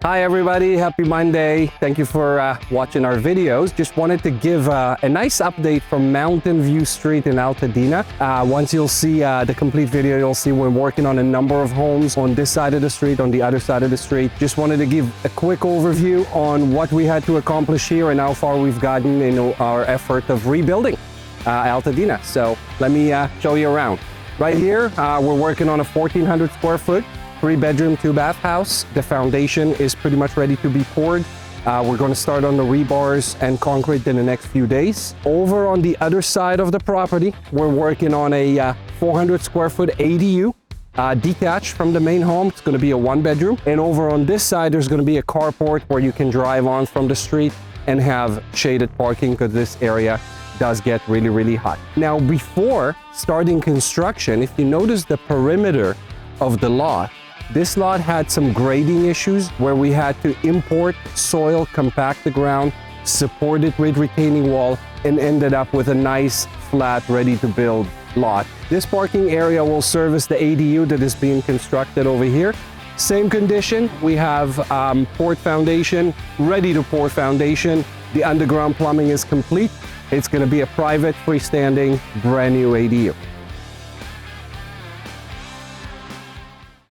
Hi everybody, happy Monday. Thank you for watching our videos. Just wanted to give a nice update from Mountain View Street in Altadena. Once you'll see the complete video, you'll see we're working on a number of homes on this side of the street, on the other side of the street. Just wanted to give a quick overview on what we had to accomplish here and how far we've gotten in our effort of rebuilding Altadena. So let me show you around. Right here, we're working on a 1,400 square foot 3-bedroom, 2-bath house. The foundation is pretty much ready to be poured. We're going to start on the rebars and concrete in the next few days. Over on the other side of the property, we're working on a 400 square foot ADU, detached from the main home. It's going to be a 1-bedroom. And over on this side, there's going to be a carport where you can drive on from the street and have shaded parking because this area does get really, really hot. Now, before starting construction, if you notice the perimeter of the lot, this lot had some grading issues where we had to import soil, compact the ground, support it with retaining wall, and ended up with a nice, flat, ready-to-build lot. This parking area will service the ADU that is being constructed over here. Same condition, we have poured foundation, ready to pour foundation. The underground plumbing is complete. It's going to be a private, freestanding, brand new ADU.